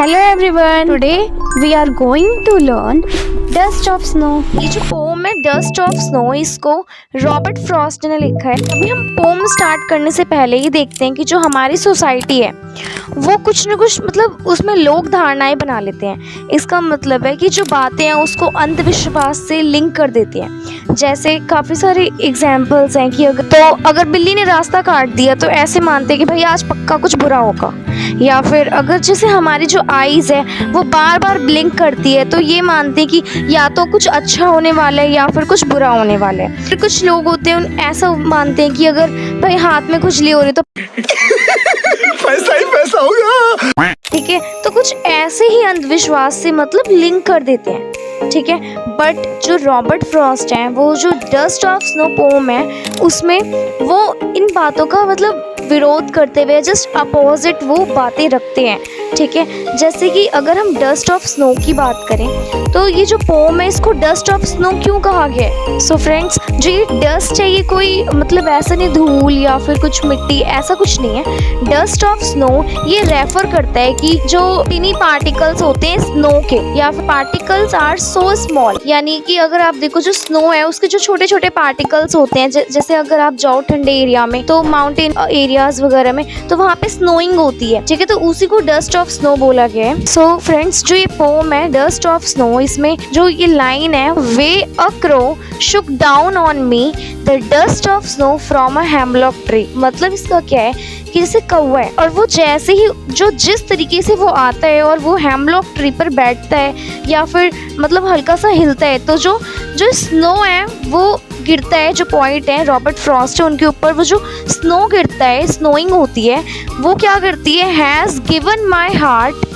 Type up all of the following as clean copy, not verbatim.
Hello everyone, today we are going to learn Dust of Snow। ये जो pome है dust of snow, इसको Robert Frost ने लिखा है। अभी हम पोम स्टार्ट करने से पहले ही देखते हैं कि जो हमारी सोसाइटी है वो कुछ न कुछ मतलब उसमें लोग धारणाएं बना लेते हैं। इसका मतलब है कि जो बातें हैं उसको अंधविश्वास से लिंक कर देते हैं। जैसे काफ़ी सारे एग्जाम्पल्स हैं कि अगर बिल्ली ने रास्ता काट दिया तो ऐसे मानते हैं कि भाई आज पक्का कुछ बुरा होगा, या फिर अगर जैसे हमारी जो आईज़ है वो बार बार ब्लिंक करती है तो ये मानते हैं कि या तो कुछ अच्छा होने वाला है या फिर कुछ बुरा होने वाला है। फिर कुछ लोग होते हैं ऐसा मानते हैं कि अगर भाई हाथ में खुजली हो रही तो पैसा ही पैसा होगा। ठीक है, तो कुछ ऐसे ही अंधविश्वास से मतलब लिंक कर देते हैं। ठीक है, बट जो रॉबर्ट फ्रॉस्ट है वो जो डस्ट ऑफ स्नो पोम है उसमें वो इन बातों का मतलब विरोध करते हुए जस्ट अपोजिट वो बातें रखते हैं। ठीक है, जैसे कि अगर हम डस्ट ऑफ स्नो की बात करें तो ये जो पोम है इसको डस्ट ऑफ स्नो क्यों कहा गया है? सो फ्रेंड्स, जो ये डस्ट है ये कोई मतलब ऐसा नहीं धूल या फिर कुछ मिट्टी, ऐसा कुछ नहीं है। डस्ट ऑफ स्नो ये रेफर करता है कि जो टिनी पार्टिकल्स होते हैं स्नो के, या फिर पार्टिकल्स आर सो स्मॉल, यानी कि अगर आप देखो जो स्नो है उसके जो छोटे छोटे पार्टिकल्स होते हैं, जैसे अगर आप जाओ ठंडे एरिया में तो माउंटेन एरियाज वगैरह में तो वहाँ पे स्नोइंग होती है। ठीक है, तो उसी को डस्ट ऑफ स्नो बोला गया है। सो फ्रेंड्स, जो ये पोम है डस्ट ऑफ स्नो, इसमें जो ये लाइन है way a crow shook down on me the dust of snow from a hemlock tree, मतलब इसका क्या है कि जैसे कौवा है और वो जैसे ही जो जिस तरीके से वो आता है और वो हेमलॉक ट्री पर बैठता है या फिर मतलब हल्का सा हिलता है तो जो स्नो है वो गिरता है। जो पॉइंट है रॉबर्ट फ्रॉस्ट है उनके ऊपर, वो जो स्नो गिरता है, स्नोइंग होती है, वो क्या करती है, has given my heart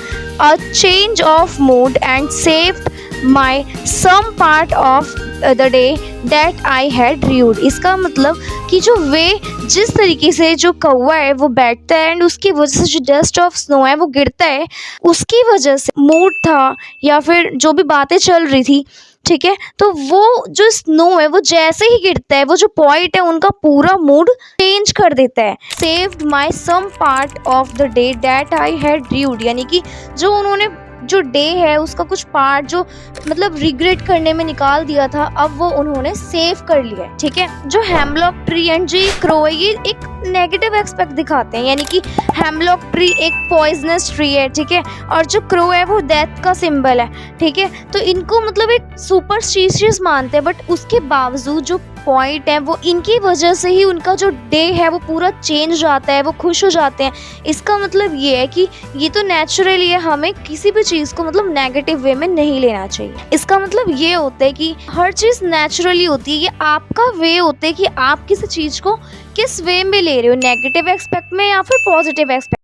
a change of mood and saved my some part of the day that I had dreamed. इसका मतलब कि जो वे जिस तरीके से जो कौवा है वो बैठता है एंड उसकी वजह से जो डस्ट ऑफ स्नो है वो गिरता है, उसकी वजह से मूड था या फिर जो भी बातें चल रही थी, ठीक है, तो वो जो स्नो है वो जैसे ही गिरता है वो जो पॉइंट है उनका पूरा मूड चेंज कर देता है। Saved my some part of the day that I had dreamed, यानी कि जो उन्होंने जो डे है उसका कुछ पार्ट जो मतलब रिग्रेट करने में निकाल दिया था अब वो उन्होंने सेव कर लिया है। ठीक है, जो हेमलॉक ट्री एंड जो क्रो है ये एक नेगेटिव एस्पेक्ट दिखाते हैं, यानी कि हेमलॉक ट्री एक पॉइजनस ट्री है। ठीक है, और जो क्रो है वो डेथ का सिंबल है। ठीक है, तो इनको मतलब एक सुपरस्टिशियस मानते हैं, बट उसके बावजूद जो पॉइंट है वो इनकी वजह से ही उनका जो डे है वो पूरा चेंज हो जाता है, वो खुश हो जाते हैं। इसका मतलब ये है कि ये तो नेचुरली है, हमें किसी भी चीज़ को मतलब नेगेटिव वे में नहीं लेना चाहिए। इसका मतलब ये होता है कि हर चीज़ नेचुरली होती है, ये आपका वे होता है कि आप किसी चीज़ को किस वे में ले रहे हो, नेगेटिव एस्पेक्ट में या फिर पॉजिटिव एस्पेक्ट।